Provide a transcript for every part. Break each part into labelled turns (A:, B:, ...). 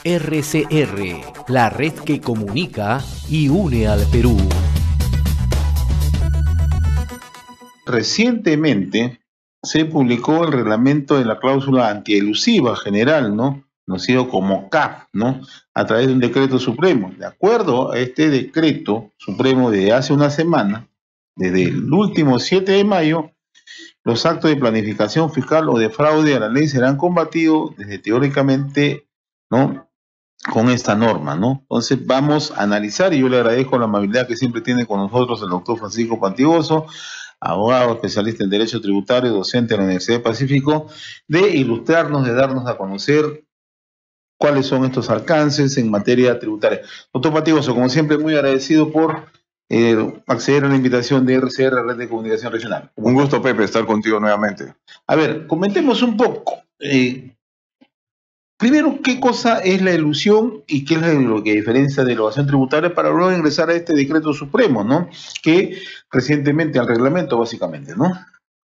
A: RCR, la red que comunica y une al Perú.
B: Recientemente se publicó el reglamento de la cláusula antielusiva general, ¿no? Conocido como CAF, ¿no? A través de un decreto supremo. De acuerdo a este decreto supremo de hace una semana, desde el último 7 de mayo, los actos de planificación fiscal o de fraude a la ley serán combatidos desde teóricamente, ¿no? Con esta norma, ¿no? Entonces vamos a analizar, y yo le agradezco la amabilidad que siempre tiene con nosotros el doctor Francisco Pantigoso, abogado especialista en Derecho Tributario, docente de la Universidad del Pacífico, de ilustrarnos, de darnos a conocer cuáles son estos alcances en materia tributaria. Doctor Pantigoso, como siempre, muy agradecido por acceder a la invitación de RCR, Red de Comunicación Regional.
C: Un gusto, Pepe, estar contigo nuevamente.
B: A ver, comentemos un poco. Primero, ¿qué cosa es la elusión y qué es lo que diferencia de la evasión tributaria para luego ingresar a este decreto supremo, ¿no? Que recientemente al reglamento, básicamente, ¿no?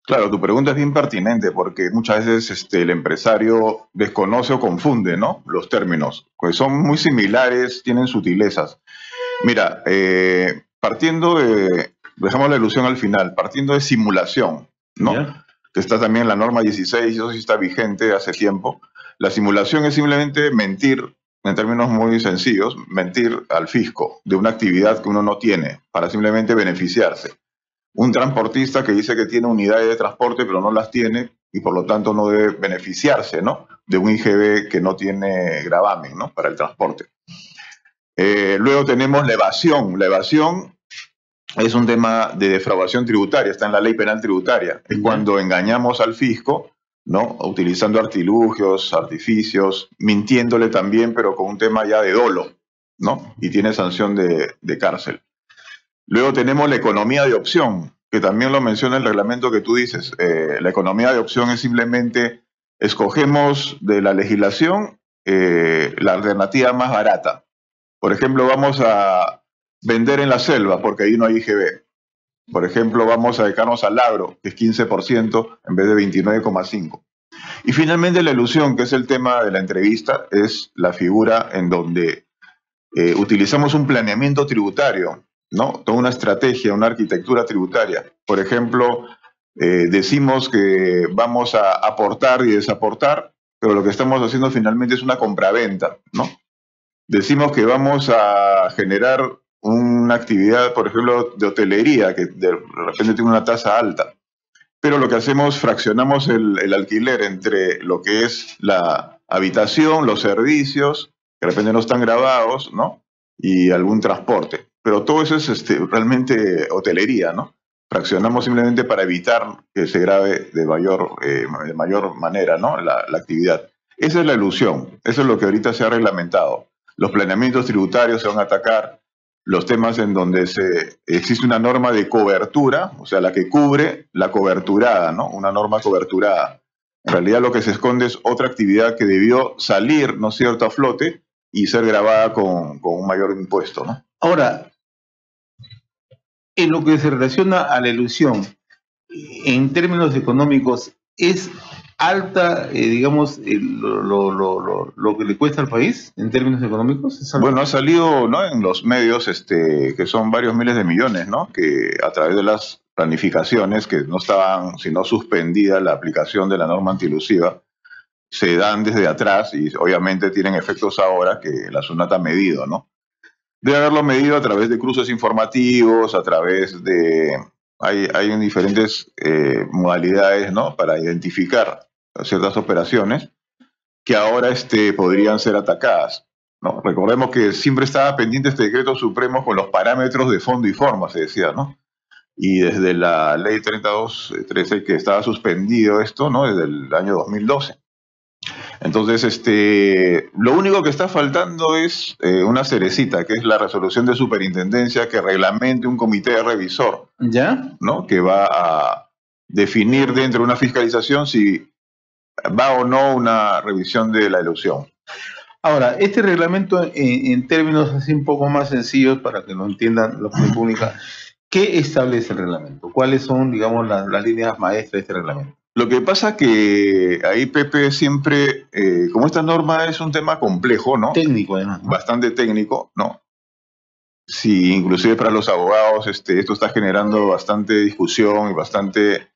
C: Claro, tu pregunta es bien pertinente porque muchas veces el empresario desconoce o confunde, ¿no? Los términos, pues son muy similares, tienen sutilezas. Mira, dejamos la ilusión al final, partiendo de simulación, ¿no?
B: ¿Ya?
C: Que está también en la norma 16, y eso sí está vigente hace tiempo. La simulación es simplemente mentir, en términos muy sencillos, mentir al fisco de una actividad que uno no tiene para simplemente beneficiarse. Un transportista que dice que tiene unidades de transporte pero no las tiene y por lo tanto no debe beneficiarse, ¿no? De un IGB que no tiene gravamen, ¿no? Para el transporte. Luego tenemos la evasión. La evasión es un tema de defraudación tributaria, está en la ley penal tributaria. Es cuando engañamos al fisco, ¿no? Utilizando artilugios, artificios, mintiéndole también, pero con un tema ya de dolo, ¿no? Y tiene sanción de cárcel. Luego tenemos la economía de opción, que también lo menciona el reglamento que tú dices. La economía de opción es simplemente escogemos de la legislación la alternativa más barata. Por ejemplo, vamos a vender en la selva porque ahí no hay IGB. Por ejemplo, vamos a dedicarnos al agro, que es 15% en vez de 29,5%. Y finalmente la elusión, que es el tema de la entrevista, es la figura en donde utilizamos un planeamiento tributario, ¿no? Toda una estrategia, una arquitectura tributaria. Por ejemplo, decimos que vamos a aportar y desaportar, pero lo que estamos haciendo finalmente es una compraventa, ¿no? Decimos que vamos a generar una actividad, por ejemplo, de hotelería, que de repente tiene una tasa alta. Pero lo que hacemos, fraccionamos el alquiler entre lo que es la habitación, los servicios, que de repente no están gravados, ¿no? Y algún transporte. Pero todo eso es realmente hotelería, ¿no? Fraccionamos simplemente para evitar que se grave de mayor manera, ¿no? La actividad. Esa es la elusión. Eso es lo que ahorita se ha reglamentado. Los planeamientos tributarios se van a atacar, los temas en donde existe una norma de cobertura, o sea, la que cubre la coberturada, ¿no? Una norma coberturada. En realidad lo que se esconde es otra actividad que debió salir, ¿no es cierto?, a flote y ser grabada con un mayor impuesto, ¿no?
B: Ahora, en lo que se relaciona a la elusión, en términos económicos, ¿es alta, digamos, lo que le cuesta al país en términos económicos?
C: Bueno, ha salido, ¿no?, en los medios que son varios miles de millones, ¿no?, que a través de las planificaciones que no estaban, sino suspendida la aplicación de la norma antielusiva, se dan desde atrás y obviamente tienen efectos ahora que la SUNAT ha medido, ¿no? Debe haberlo medido a través de cruces informativos, a través de... Hay diferentes modalidades, ¿no?, para identificar ciertas operaciones que ahora podrían ser atacadas, ¿no? Recordemos que siempre estaba pendiente este decreto supremo con los parámetros de fondo y forma, se decía, ¿no? Y desde la ley 3213 que estaba suspendido esto, ¿no?, desde el año 2012. Entonces, lo único que está faltando es una cerecita, que es la resolución de superintendencia que reglamente un comité revisor,
B: ¿ya?,
C: ¿no?, que va a definir dentro de una fiscalización si va o no una revisión de la elusión.
B: Ahora, este reglamento, en términos así un poco más sencillos para que lo entiendan la opinión pública, ¿qué establece el reglamento? ¿Cuáles son, digamos, las líneas maestras de este reglamento?
C: Lo que pasa que ahí, Pepe, siempre, como esta norma es un tema complejo, ¿no?
B: Técnico, además, ¿no?
C: Bastante técnico, ¿no? Sí, inclusive para los abogados esto está generando bastante discusión y bastante,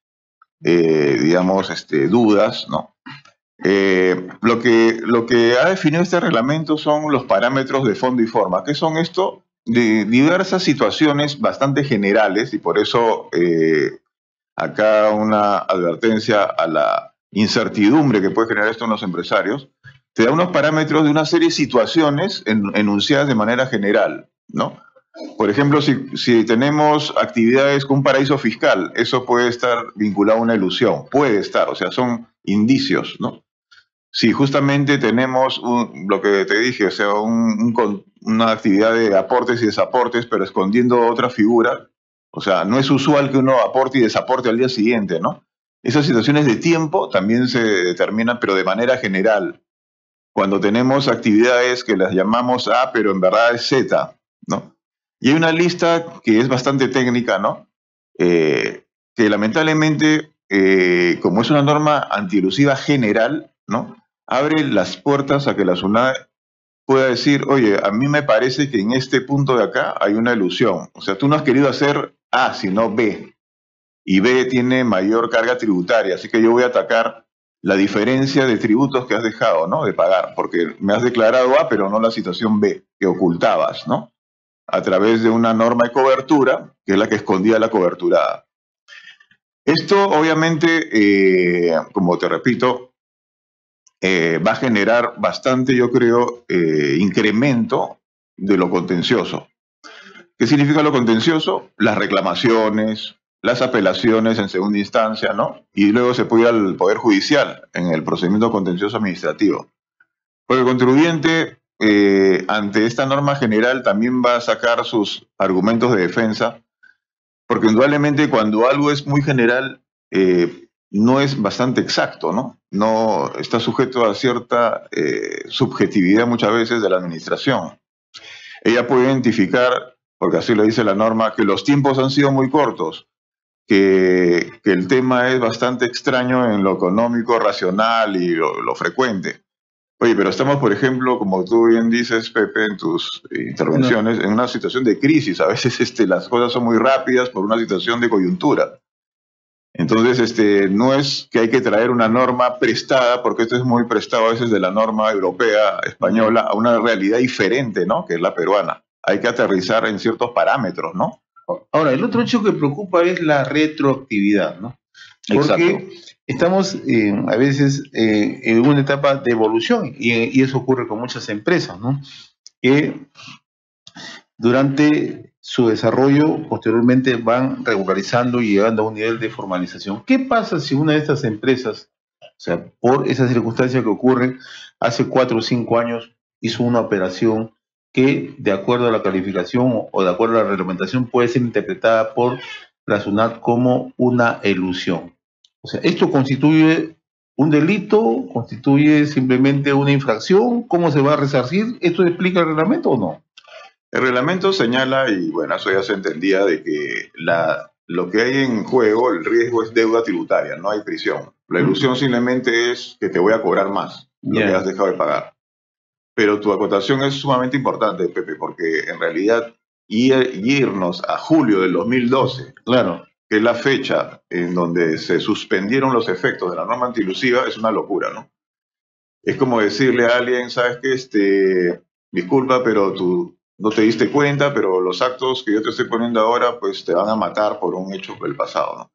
C: digamos, dudas, ¿no? Lo que ha definido este reglamento son los parámetros de fondo y forma. ¿Qué son esto? De diversas situaciones bastante generales, y por eso acá una advertencia a la incertidumbre que puede generar esto en los empresarios. Te da unos parámetros de una serie de situaciones enunciadas de manera general, ¿no? Por ejemplo, si tenemos actividades con un paraíso fiscal, eso puede estar vinculado a una ilusión, puede estar, o sea, son indicios, ¿no? Si justamente tenemos lo que te dije, o sea, una actividad de aportes y desaportes, pero escondiendo otra figura, o sea, no es usual que uno aporte y desaporte al día siguiente, ¿no? Esas situaciones de tiempo también se determinan, pero de manera general. Cuando tenemos actividades que las llamamos A, pero en verdad es Z, ¿no? Y hay una lista que es bastante técnica, ¿no? Que lamentablemente, como es una norma antielusiva general, ¿no? Abre las puertas a que la SUNAT pueda decir, oye, a mí me parece que en este punto de acá hay una ilusión. O sea, tú no has querido hacer A, sino B. Y B tiene mayor carga tributaria, así que yo voy a atacar la diferencia de tributos que has dejado, ¿no? De pagar, porque me has declarado A, pero no la situación B, que ocultabas, ¿no? A través de una norma de cobertura, que es la que escondía la cobertura A. Esto, obviamente, como te repito, va a generar bastante, yo creo, incremento de lo contencioso. ¿Qué significa lo contencioso? Las reclamaciones, las apelaciones en segunda instancia, ¿no? Y luego se puede ir al Poder Judicial en el procedimiento contencioso administrativo. Porque el contribuyente, ante esta norma general, también va a sacar sus argumentos de defensa, porque indudablemente cuando algo es muy general, no es bastante exacto, ¿no? No está sujeto a cierta subjetividad muchas veces de la administración. Ella puede identificar, porque así lo dice la norma, que los tiempos han sido muy cortos, que el tema es bastante extraño en lo económico, racional y lo frecuente. Oye, pero estamos, por ejemplo, como tú bien dices, Pepe, en tus intervenciones, en una situación de crisis. A veces las cosas son muy rápidas por una situación de coyuntura. Entonces, no es que hay que traer una norma prestada, porque esto es muy prestado a veces de la norma europea, española, a una realidad diferente, ¿no? Que es la peruana. Hay que aterrizar en ciertos parámetros, ¿no?
B: Ahora, el otro hecho que preocupa es la retroactividad, ¿no? Porque
C: Exacto.
B: estamos a veces en una etapa de evolución y eso ocurre con muchas empresas, ¿no? Que durante su desarrollo posteriormente van regularizando y llegando a un nivel de formalización. ¿Qué pasa si una de estas empresas, o sea, por esa circunstancia que ocurre, hace 4 o 5 años hizo una operación que, de acuerdo a la calificación o de acuerdo a la reglamentación, puede ser interpretada por la SUNAT como una elusión? O sea, ¿esto constituye un delito? ¿Constituye simplemente una infracción? ¿Cómo se va a resarcir? ¿Esto explica el reglamento o no?
C: El reglamento señala, y bueno, eso ya se entendía, de que lo que hay en juego, el riesgo es deuda tributaria, no hay prisión. La ilusión simplemente es que te voy a cobrar más de lo que has dejado de pagar. Pero tu acotación es sumamente importante, Pepe, porque en realidad irnos a julio del 2012,
B: Claro.
C: que es la fecha en donde se suspendieron los efectos de la norma antilusiva, es una locura, ¿no? Es como decirle a alguien, ¿sabes qué? Disculpa, pero tú no te diste cuenta, pero los actos que yo te estoy poniendo ahora, pues te van a matar por un hecho del pasado, ¿no?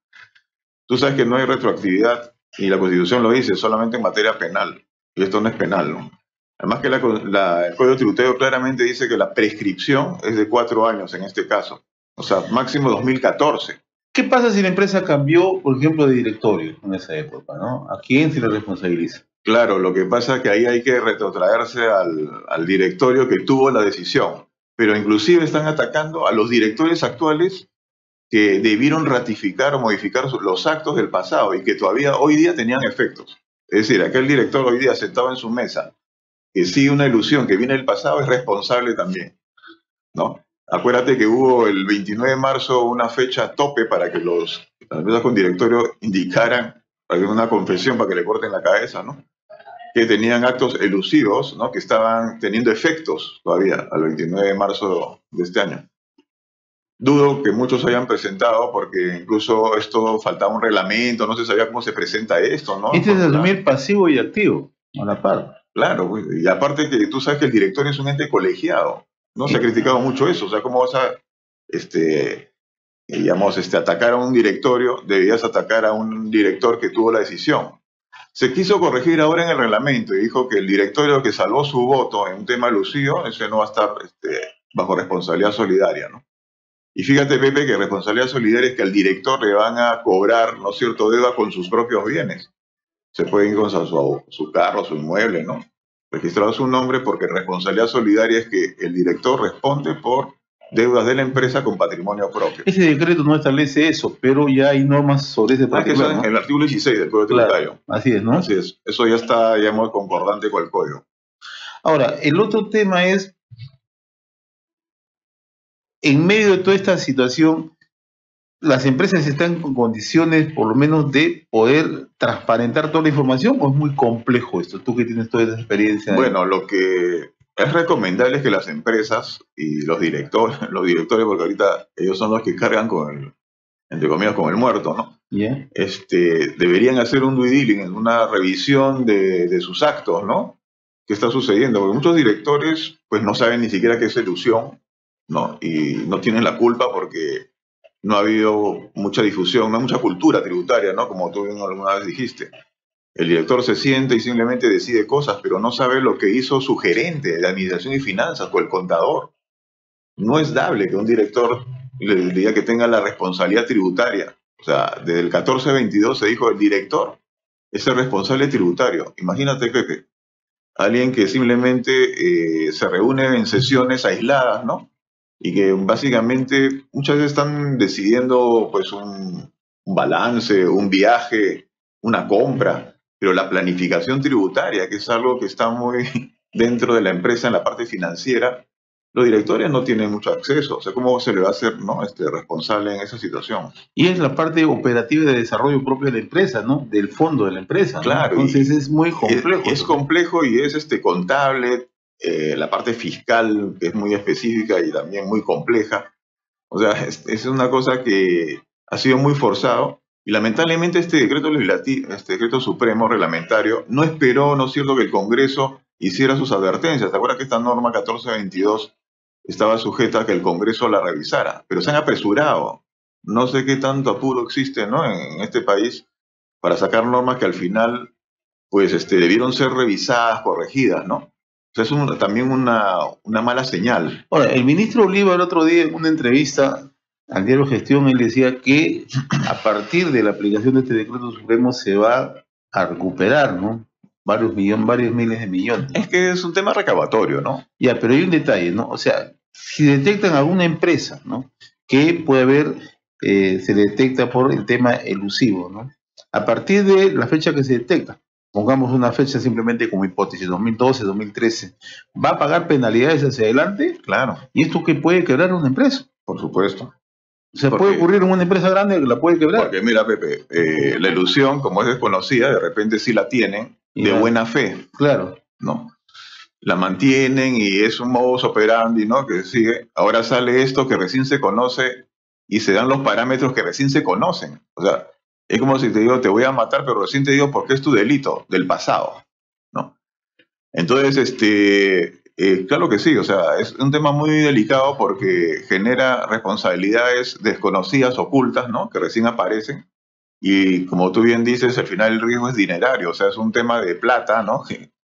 C: Tú sabes que no hay retroactividad, y la Constitución lo dice, solamente en materia penal, y esto no es penal, ¿no? Además que el Código Tributario claramente dice que la prescripción es de 4 años en este caso, o sea, máximo 2014.
B: ¿Qué pasa si la empresa cambió, por ejemplo, de directorio en esa época, ¿no? ¿A quién se le responsabiliza?
C: Claro, lo que pasa es que ahí hay que retrotraerse al directorio que tuvo la decisión, pero inclusive están atacando a los directores actuales que debieron ratificar o modificar los actos del pasado y que todavía hoy día tenían efectos. Es decir, aquel director hoy día sentado en su mesa, que sigue una ilusión que viene del pasado, es responsable también, ¿no? Acuérdate que hubo el 29 de marzo una fecha tope para que las empresas con directorio indicaran una confesión para que le corten la cabeza, ¿no? Que tenían actos elusivos, ¿no? Que estaban teniendo efectos todavía al 29 de marzo de este año. Dudo que muchos hayan presentado porque incluso esto faltaba un reglamento, no se sabía cómo se presenta esto, ¿no?
B: Este es asumir pasivo y activo, a la par.
C: Claro, pues, y aparte que tú sabes que el directorio es un ente colegiado, ¿no? Se ha criticado mucho eso, o sea, ¿cómo vas a, digamos, atacar a un directorio? Debías atacar a un director que tuvo la decisión. Se quiso corregir ahora en el reglamento y dijo que el directorio que salvó su voto en un tema elusivo, ese no va a estar bajo responsabilidad solidaria, ¿no? Y fíjate, Pepe, que responsabilidad solidaria es que al director le van a cobrar, ¿no es cierto?, deuda con sus propios bienes. Se puede ir con su carro, su inmueble, ¿no? Registrado su nombre, porque responsabilidad solidaria es que el director responde por deudas de la empresa con patrimonio propio.
B: Ese decreto no establece eso, pero ya hay normas sobre ese particular,
C: que
B: ¿no?
C: En el artículo 16 del Código Tributario.
B: Así es, ¿no?
C: Así es. Eso ya está, digamos, concordante con el Código.
B: Ahora, el otro tema es, en medio de toda esta situación, ¿las empresas están con condiciones, por lo menos, de poder transparentar toda la información o es muy complejo esto? Tú que tienes toda esa experiencia.
C: Bueno, lo que es recomendable es que las empresas y los directores, porque ahorita ellos son los que cargan entre comillas, con el muerto, ¿no?
B: Yeah.
C: Deberían hacer un due diligence, una revisión de sus actos, ¿no? ¿Qué está sucediendo? Porque muchos directores pues no saben ni siquiera qué es elusión, ¿no? Y no tienen la culpa porque no ha habido mucha difusión, no hay mucha cultura tributaria, ¿no? Como tú alguna vez dijiste. El director se siente y simplemente decide cosas, pero no sabe lo que hizo su gerente de administración y finanzas o el contador. No es dable que un director le diga que tenga la responsabilidad tributaria. O sea, desde el 1422 se dijo el director es el responsable tributario. Imagínate, Pepe, alguien que simplemente se reúne en sesiones aisladas, ¿no? Y que básicamente muchas veces están decidiendo pues un balance, un viaje, una compra, pero la planificación tributaria, que es algo que está muy dentro de la empresa en la parte financiera, los directores no tienen mucho acceso. O sea, ¿cómo se le va a hacer, ¿no? Responsable en esa situación?
B: Y es la parte operativa de desarrollo propio de la empresa, ¿no? Del fondo de la empresa, ¿no?
C: Claro.
B: Entonces es muy complejo.
C: Es complejo y es contable, la parte fiscal, que es muy específica y también muy compleja. O sea, es una cosa que ha sido muy forzado y lamentablemente este decreto legislativo, este decreto supremo reglamentario, no esperó, ¿no es cierto?, que el Congreso hiciera sus advertencias. ¿Te acuerdas que esta norma 1422 estaba sujeta a que el Congreso la revisara? Pero se han apresurado. No sé qué tanto apuro existe, ¿no?, en este país para sacar normas que al final pues debieron ser revisadas, corregidas, ¿no? O sea, es también una mala señal.
B: Ahora, el ministro Oliva el otro día en una entrevista al diario Gestión, él decía que a partir de la aplicación de este decreto supremo se va a recuperar, ¿no? Varios miles de millones.
C: Es que es un tema recaudatorio, ¿no?
B: Ya, pero hay un detalle, ¿no? O sea, si detectan alguna empresa, ¿no?, que puede haber, se detecta por el tema elusivo, ¿no? A partir de la fecha que se detecta, pongamos una fecha simplemente como hipótesis, 2012, 2013, ¿va a pagar penalidades hacia adelante?
C: Claro.
B: ¿Y esto que puede quebrar una empresa?
C: Por supuesto.
B: O sea, puede ocurrir en una empresa grande que la puede quebrar.
C: Porque mira, Pepe, la ilusión, como es desconocida, de repente sí la tienen de buena fe.
B: Claro.
C: ¿No? La mantienen y es un modus operandi, ¿no?, que sigue. Ahora sale esto que recién se conoce y se dan los parámetros que recién se conocen. O sea, es como si te digo, te voy a matar, pero recién te digo por qué es tu delito del pasado, ¿no? Entonces, claro que sí, o sea, es un tema muy delicado porque genera responsabilidades desconocidas, ocultas, ¿no?, que recién aparecen. Y como tú bien dices, al final el riesgo es dinerario, o sea, es un tema de plata, ¿no?,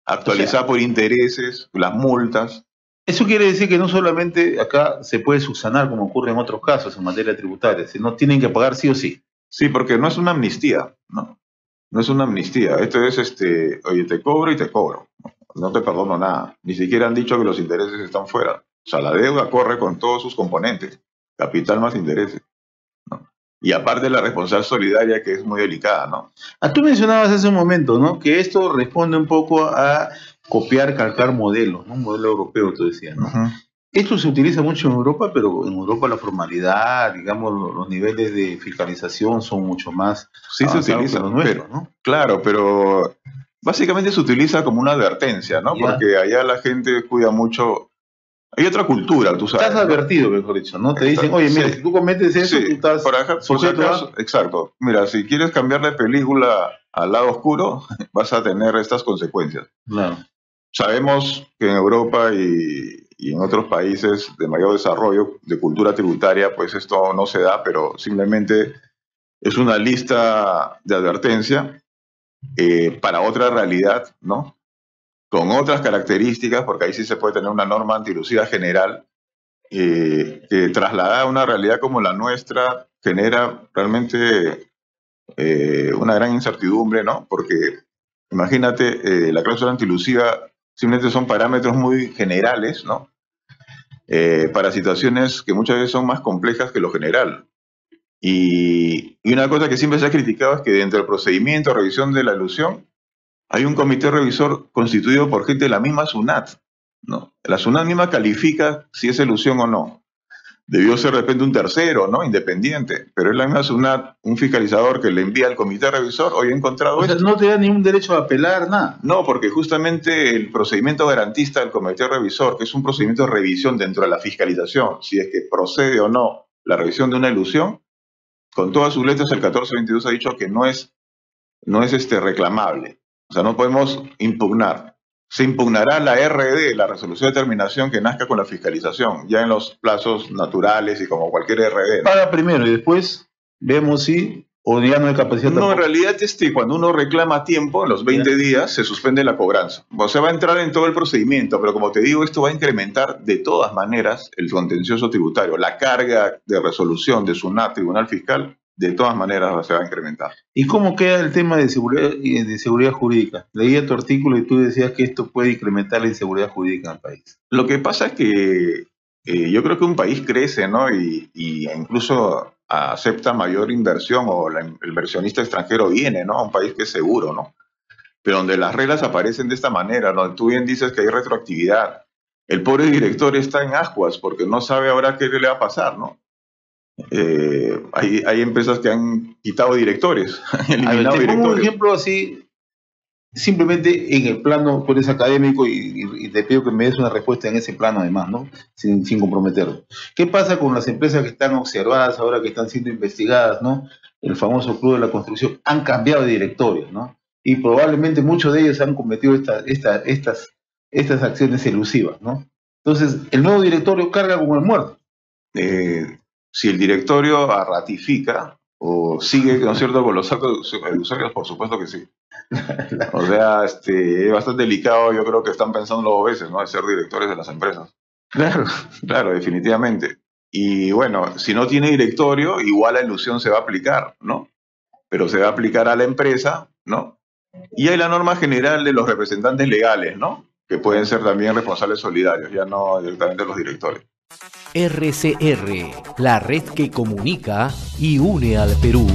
C: actualizada, o sea, por intereses, las multas.
B: Eso quiere decir que no solamente acá se puede subsanar, como ocurre en otros casos en materia tributaria, sino tienen que pagar sí o sí.
C: Sí, porque no es una amnistía, ¿no? No es una amnistía. Esto es, oye, te cobro y te cobro. No te perdono nada. Ni siquiera han dicho que los intereses están fuera. O sea, la deuda corre con todos sus componentes. Capital más intereses, ¿no? Y aparte la responsabilidad solidaria, que es muy delicada, ¿no?
B: Tú mencionabas hace un momento, ¿no?, que esto responde un poco a copiar, calcar modelos, ¿no? Un modelo europeo, tú decías, ¿no? Esto se utiliza mucho en Europa, pero en Europa la formalidad, digamos, los niveles de fiscalización son mucho más
C: Sí se
B: avanzados
C: utiliza,
B: que los nuestros,
C: pero,
B: ¿no?
C: claro, pero básicamente se utiliza como una advertencia, ¿no?
B: Ya.
C: Porque allá la gente cuida mucho. Hay otra cultura, tú sabes,
B: Estás
C: ¿no?
B: advertido, mejor dicho, ¿no? Te dicen, oye, mira,
C: Sí.
B: si tú cometes eso,
C: Sí,
B: tú estás
C: por si
B: sujeto
C: acaso,
B: a...
C: exacto. Mira, si quieres cambiar de película al lado oscuro, vas a tener estas consecuencias.
B: Claro.
C: Sabemos que en Europa y en otros países de mayor desarrollo de cultura tributaria, pues esto no se da, pero simplemente es una lista de advertencia para otra realidad, ¿no? Con otras características, porque ahí sí se puede tener una norma antilucida general, que trasladada a una realidad como la nuestra genera realmente una gran incertidumbre, ¿no? Porque imagínate, la cláusula antilusiva simplemente son parámetros muy generales, ¿no? Para situaciones que muchas veces son más complejas que lo general. Y una cosa que siempre se ha criticado es que dentro del procedimiento de revisión de la elusión hay un comité revisor constituido por gente de la misma SUNAT, ¿no? La SUNAT misma califica si es elusión o no. Debió ser de repente un tercero, ¿no? Independiente, pero es la misma SUNAT, un fiscalizador que le envía al comité revisor, hoy he encontrado
B: O sea,
C: esto.
B: no te da ningún derecho a apelar, nada.
C: No, porque justamente el procedimiento garantista del comité revisor, que es un procedimiento de revisión dentro de la fiscalización, si es que procede o no la revisión de una elusión, con todas sus letras el 1422 ha dicho que no es reclamable. O sea, no podemos impugnar. Se impugnará la RD, la resolución de terminación que nazca con la fiscalización, ya en los plazos naturales y como cualquier RD, ¿no?
B: Paga primero y después vemos si o ya no hay capacidad.
C: No, en
B: tampoco.
C: realidad cuando uno reclama a tiempo, en los 20 días, se suspende la cobranza. O sea, va a entrar en todo el procedimiento, pero como te digo, esto va a incrementar de todas maneras el contencioso tributario. La carga de resolución de SUNAT, Tribunal Fiscal, de todas maneras se va a incrementar.
B: ¿Y cómo queda el tema de seguridad jurídica? Leía tu artículo y tú decías que esto puede incrementar la inseguridad jurídica en el país.
C: Lo que pasa es que yo creo que un país crece, ¿no? Y incluso acepta mayor inversión o el inversionista extranjero viene, ¿no? A un país que es seguro, ¿no? Pero donde las reglas aparecen de esta manera, donde tú bien dices que hay retroactividad, el pobre director está en ascuas porque no sabe ahora qué le va a pasar, ¿no? Hay empresas que han quitado directores, han eliminado
B: Te pongo un
C: directores.
B: ejemplo así, simplemente en el plano, tú eres académico y te pido que me des una respuesta en ese plano además, ¿no? Sin comprometerlo. ¿Qué pasa con las empresas que están observadas ahora, que están siendo investigadas, ¿no? El famoso Club de la Construcción, han cambiado de directorio, ¿no? Y probablemente muchos de ellos han cometido estas acciones elusivas, ¿no? Entonces, el nuevo directorio carga como el muerto.
C: Si el directorio ratifica o sigue, ¿no es cierto?, con los actos elusorios, por supuesto que sí. O sea, es bastante delicado, yo creo que están pensando dos veces, ¿no?, de ser directores de las empresas.
B: Claro.
C: Claro, definitivamente. Y bueno, si no tiene directorio, igual la elusión se va a aplicar, ¿no? Pero se va a aplicar a la empresa, ¿no? Y hay la norma general de los representantes legales, ¿no? Que pueden ser también responsables solidarios, ya no directamente los directores.
A: RCR, la red que comunica y une al Perú.